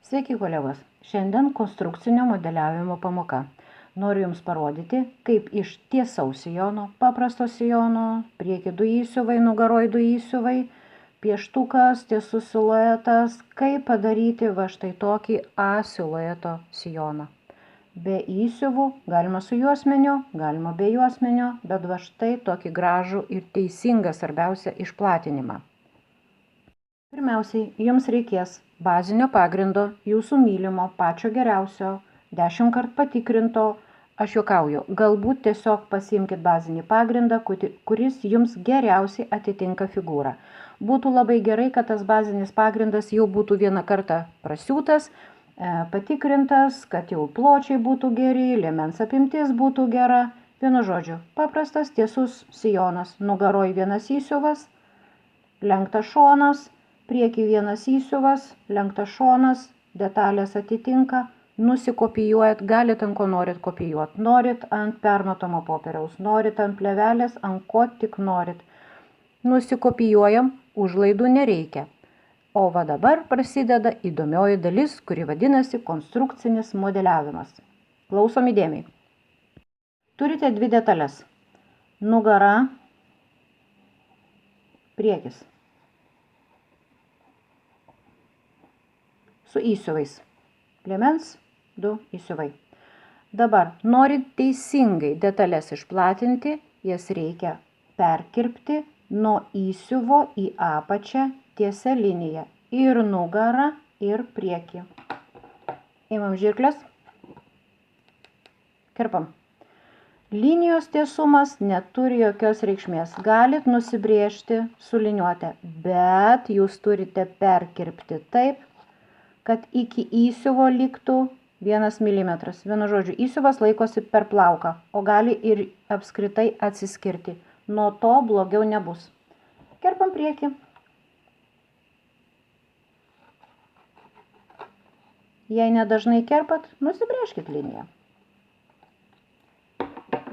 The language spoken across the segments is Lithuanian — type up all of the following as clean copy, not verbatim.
Sveiki kolegos, šiandien konstrukcinio modeliavimo pamoka. Noriu Jums parodyti, kaip iš tiesaus sijono, paprasto sijono, prieki 2 įsiuvai, nugaroj 2 įsiuvai, pieštukas, tiesus siluetas, kaip padaryti va štai tokį A silueto sijoną. Be įsiuvų, galima su juosmeniu, galima be juosmenio, bet va štai tokį gražų ir teisingą svarbiausia išplatinimą. Pirmiausiai, jums reikės bazinio pagrindo, jūsų mylimo, pačio geriausio, 10 kart patikrinto, aš juokauju, galbūt tiesiog pasiimkit bazinį pagrindą, kuris jums geriausiai atitinka figūrą. Būtų labai gerai, kad tas bazinis pagrindas jau būtų vieną kartą prasiūtas, patikrintas, kad jau pločiai būtų geri, liemens apimtis būtų gera. Vienu žodžiu, paprastas tiesus sijonas, nugaroj vienas įsiuvas, lenktas šonas, prieki vienas įsiuvas, lenktas šonas, detalės atitinka, nusikopijuojat, galit ant ko norit kopijuoti, norit ant permatomo popieriaus, norit ant plėvelės, ant ko tik norit. Nusikopijuojam, užlaidų nereikia. O va dabar prasideda įdomioji dalis, kuri vadinasi konstrukcinis modeliavimas. Klausom įdėmiai. Turite 2 detalės. Nugara, priekis. Su įsiuvais. Liemens 2 įsiuvai. Dabar, norint teisingai detalės išplatinti, jas reikia perkirpti nuo įsiuvo į apačią tiesia linija. Ir nugarą, ir priekį. Imam žirklės. Kirpam. Linijos tiesumas neturi jokios reikšmės. Galit nusibrėžti su liniuote, bet jūs turite perkirpti taip, kad iki įsiuvo liktų 1 milimetras. Vienu žodžiu, įsiuvas laikosi per plauką, o gali ir apskritai atsiskirti. Nuo to blogiau nebus. Kerpam priekį. Jei nedažnai kerpat, nusibrėžkit liniją.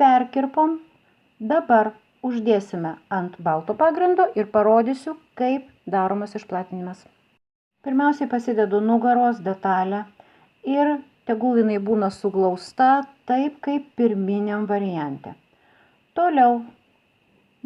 Perkirpom. Dabar uždėsime ant balto pagrindo ir parodysiu, kaip daromas išplatinimas. Pirmiausiai pasidedu nugaros detalę ir tegul jinai būna suglausta taip, kaip pirminiam variante. Toliau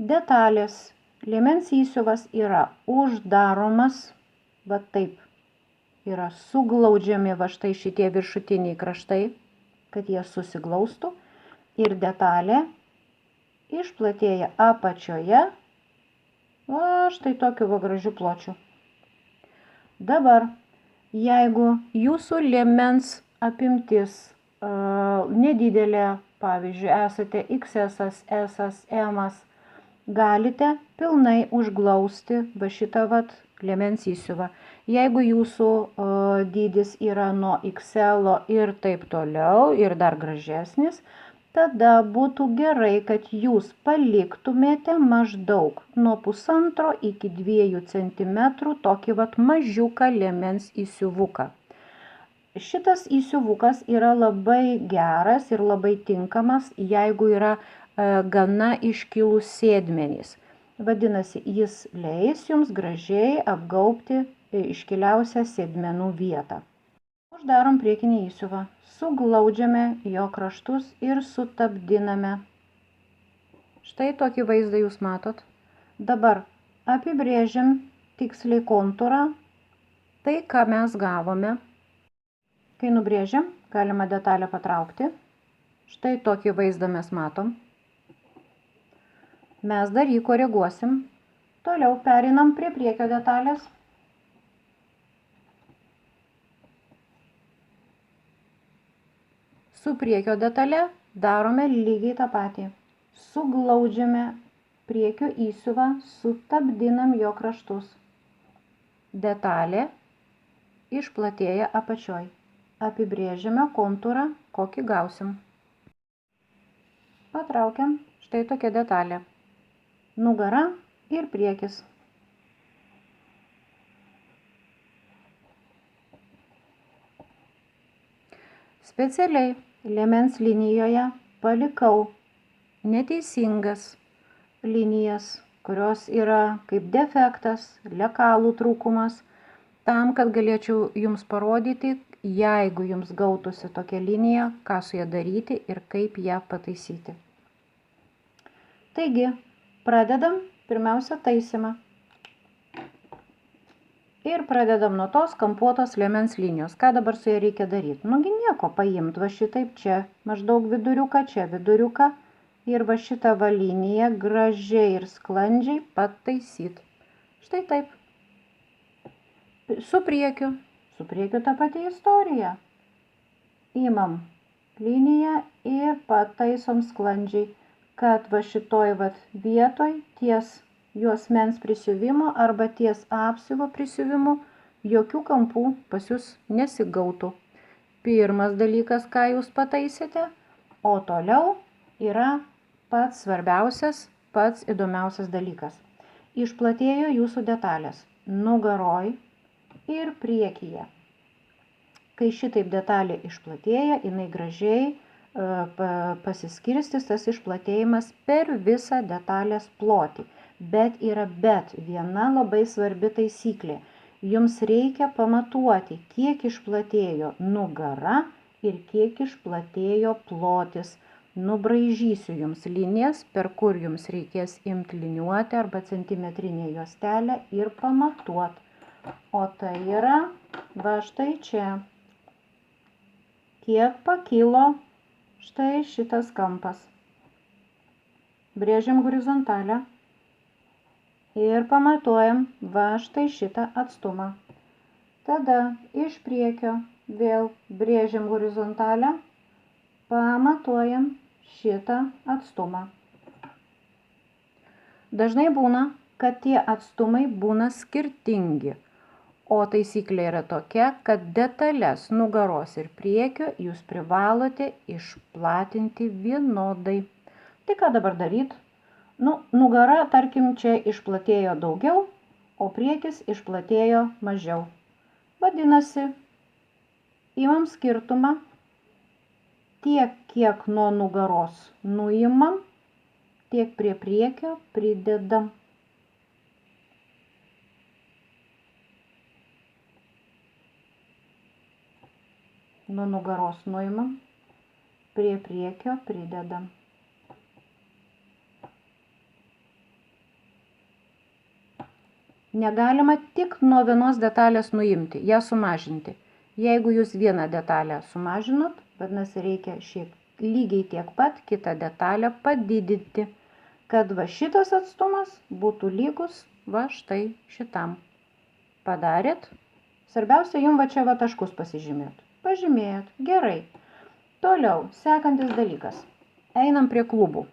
detalės liemens įsiuvas yra uždaromas, va taip, yra suglaudžiami va štai šitie viršutiniai kraštai, kad jie susiglaustų ir detalė išplatėja apačioje, va štai tokiu va gražiu pločiu. Dabar, jeigu jūsų liemens apimtis nedidelė, pavyzdžiui, esate XS, S, M, galite pilnai užglausti va šitą vat liemens įsiuvą. Jeigu jūsų dydis yra nuo XL ir taip toliau ir dar gražesnis, tada būtų gerai, kad jūs paliktumėte maždaug nuo 1,5 iki 2 cm tokį vat mažiuką liemens įsiuvuką. Šitas įsiuvukas yra labai geras ir labai tinkamas, jeigu yra gana iškilus sėdmenys. Vadinasi, jis leis jums gražiai apgaubti iškiliausią sėdmenų vietą. Uždarom priekinį įsiuvą. Suglaudžiame jo kraštus ir sutapdiname. Štai tokį vaizdą jūs matot. Dabar apibrėžiam tiksliai kontūrą, tai ką mes gavome. Kai nubrėžiam, galima detalę patraukti. Štai tokį vaizdą mes matom. Mes dar jį koreguosim. Toliau pereinam prie priekio detalės. Su priekio detale darome lygiai tą patį. Suglaudžiame priekio įsiuvą, sutapdinam jo kraštus. Detalė išplatėja apačioj. Apibrėžiame kontūrą, kokį gausim. Patraukiam, štai tokia detalė. Nugara ir priekis. Specialiai liemens linijoje palikau neteisingas linijas, kurios yra kaip defektas, lekalų trūkumas. tam, kad galėčiau jums parodyti, jeigu jums gautųsi tokia linija, ką su ją daryti ir kaip ją pataisyti. Taigi, pradedam pirmiausia taisymą. Ir pradedam nuo tos kampuotos liemens linijos. Ką dabar su ją reikia daryti? Nugi nieko, paimt va šitaip čia maždaug viduriuką, čia viduriuką. Ir va šitą va liniją gražiai ir sklandžiai pataisyti. Štai taip. Su priekiu ta pati istorija. Imam liniją ir pataisom sklandžiai, kad va šitoj va vietoj ties juosmens prisiuvimo arba ties apsiuvo prisiuvimu jokių kampų pas jūs nesigautų. Pirmas dalykas, ką jūs pataisėte, o toliau yra pats svarbiausias, pats įdomiausias dalykas. Išplatėjo jūsų detalės nugaroj ir priekyje. Kai šitaip detalė išplatėja, jinai gražiai pasiskirstys tas išplatėjimas per visą detalės plotį. Bet yra viena labai svarbi taisyklė. Jums reikia pamatuoti, kiek išplatėjo nugara ir kiek išplatėjo plotis. Nubraižysiu jums linijas, per kur jums reikės imti liniuotę arba centimetrinę juostelę ir pamatuoti. O tai yra va štai čia. Kiek pakilo štai šitas kampas. Brėžiam horizontalę. Ir pamatuojam va štai šitą atstumą. Tada iš priekio vėl brėžiam horizontalę, pamatuojam šitą atstumą. Dažnai būna, kad tie atstumai būna skirtingi, o taisyklė yra tokia, kad detalės nugaros ir priekio jūs privalote išplatinti vienodai. Tai ką dabar daryti? Nugara, tarkim, čia išplatėjo daugiau, o priekis išplatėjo mažiau. Vadinasi, imam skirtumą, tiek, kiek nuo nugaros nuimam, tiek prie priekio pridedam. Nuo nugaros nuimam, prie priekio pridedam. Negalima tik nuo vienos detalės nuimti, ją sumažinti. Jeigu jūs vieną detalę sumažinot, vadinasi, reikia lygiai tiek pat kitą detalę padidinti, kad va šitas atstumas būtų lygus va štai šitam. Padarėt? Svarbiausia, jums va čia va taškus pasižymėt. Pažymėjot. Gerai. Toliau, sekantis dalykas. Einam prie klubų.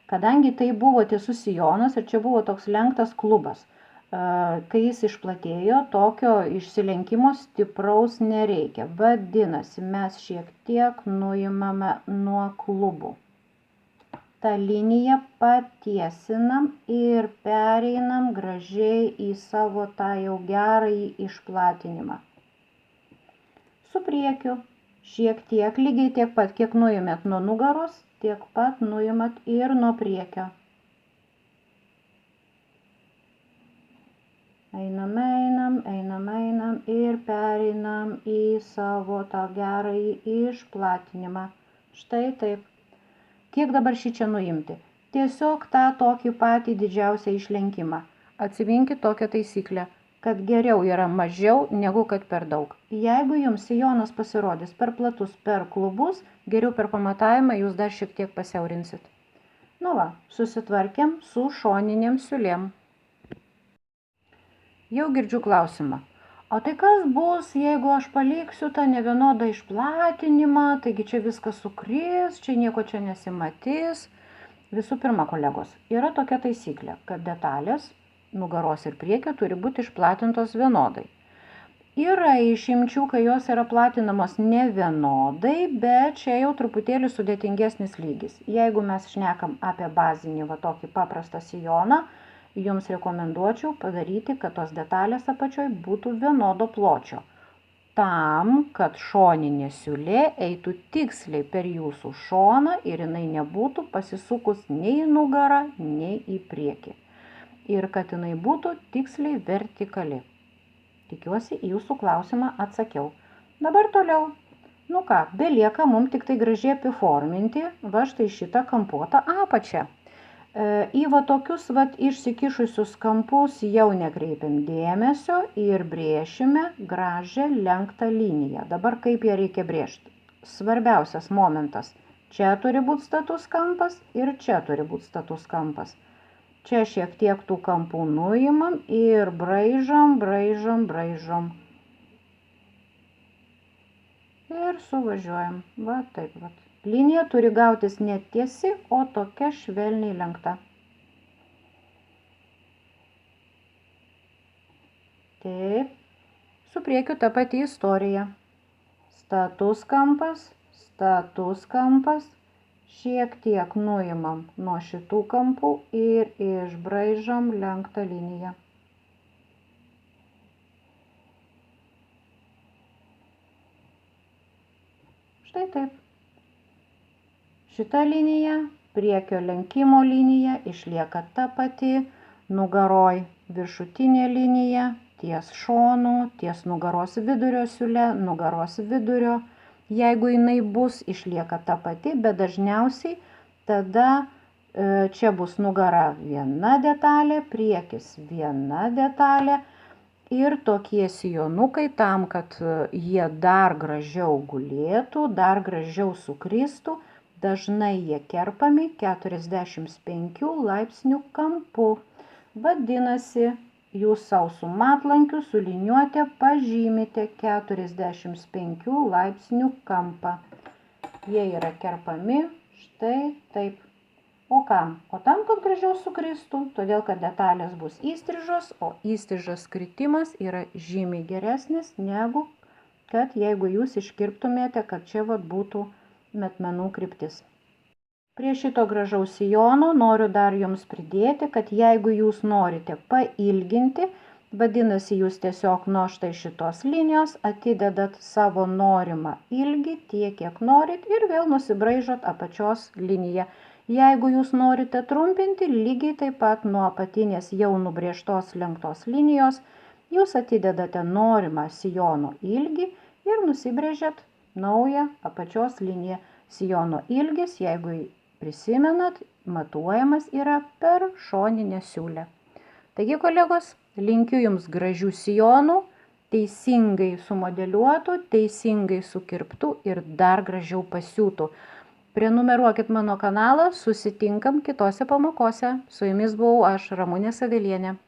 Kadangi tai buvo tiesus sijonas ir čia buvo toks lenktas klubas, kai jis išplatėjo, tokio išsilenkimo stipraus nereikia. Vadinasi, mes šiek tiek nuimame nuo klubų. tą liniją patiesinam ir pereinam gražiai į savo tą jau gerąjį išplatinimą. Su priekiu šiek tiek, lygiai tiek pat, kiek nuimėt nuo nugaros, tiek pat nuimat ir nuo priekio. Einam ir pereinam į savo tą gerąjį išplatinimą. Štai taip. Kiek dabar šį čia nuimti? Tiesiog tą tokį patį didžiausią išlenkimą. Atsiminkit tokią taisyklę, kad geriau yra mažiau negu kad per daug. Jeigu jums sijonas pasirodys per platus, per klubus, geriau per pamatavimą jūs dar šiek tiek pasiaurinsit. Nu va, susitvarkėm su šoninėm siūlėm. Jau girdžiu klausimą. O tai kas bus, jeigu aš paliksiu tą nevienodą išplatinimą, taigi čia viskas sukris, čia nieko čia nesimatys. Visų pirma, kolegos, yra tokia taisyklė, kad detalės nugaros ir priekio turi būti išplatintos vienodai. Yra išimčių, kai jos yra platinamos ne vienodai, bet čia jau truputėlį sudėtingesnis lygis. Jeigu mes šnekam apie bazinį va tokį paprastą sijoną, jums rekomenduočiau padaryti, kad tos detalės apačioj būtų vienodo pločio. Tam, kad šoninė siūlė eitų tiksliai per jūsų šoną ir jinai nebūtų pasisukus nei į nugarą, nei į priekį. Ir kad jinai būtų tiksliai vertikali. Tikiuosi, į jūsų klausimą atsakiau. Dabar toliau. Nu ką, belieka mums tik tai gražiai apiforminti va štai šitą kampuotą apačią. Į va tokius va išsikišusius kampus jau nekreipiam dėmesio ir brėšime gražią lenktą liniją. Dabar kaip ją reikia brėžti? Svarbiausias momentas. Čia turi būti status kampas ir čia turi būti status kampas. Čia šiek tiek tų kampų nuimam ir braižom. Ir suvažiuojam. Va taip va. Linija turi gautis ne tiesi, o tokia švelniai lenkta. Taip. Su priekiu ta pati istorija. Status kampas. Šiek tiek nuimam nuo šitų kampų ir išbraižom lenktą liniją. Štai taip. Šita linija, priekio lenkimo linija, išlieka ta pati, nugaroj viršutinė linija, ties šonu, ties nugaros vidurio siūle, nugaros vidurio. Jeigu jinai bus, išlieka ta pati, bet dažniausiai tada čia bus nugara viena detalė, priekis viena detalė ir tokie sijonukai tam, kad jie dar gražiau gulėtų, dar gražiau sukristų, dažnai jie kerpami 45 laipsnių kampu. Vadinasi, jūs savo su matlankiu, su liniuote pažymite 45 laipsnių kampą. Jie yra kerpami štai taip. O kam? O tam, kad gražiau sukristų, todėl kad detalės bus įstrižos, o įstrižas kritimas yra žymiai geresnis negu kad jeigu jūs iškirptumėte, kad čia vat būtų metmenų kryptis. Prie šito gražaus sijono noriu dar jums pridėti, kad jeigu jūs norite pailginti, vadinasi, jūs tiesiog nuo štai šitos linijos atidedat savo norimą ilgį tiek, kiek norit ir vėl nusibraižot apačios liniją. Jeigu jūs norite trumpinti, lygiai taip pat nuo apatinės jau nubrėžtos lenktos linijos, jūs atidedate norimą sijono ilgį ir nusibrėžiat naują apačios liniją. Sijono ilgis, jeigu prisimenat, matuojamas yra per šoninę siūlę. Taigi, kolegos, linkiu jums gražių sijonų, teisingai sumodeliuotų, teisingai sukirptų ir dar gražiau pasiūtų. Prenumeruokit mano kanalą, susitinkam kitose pamokose. Su jumis buvau aš, Ramunė Savelienė.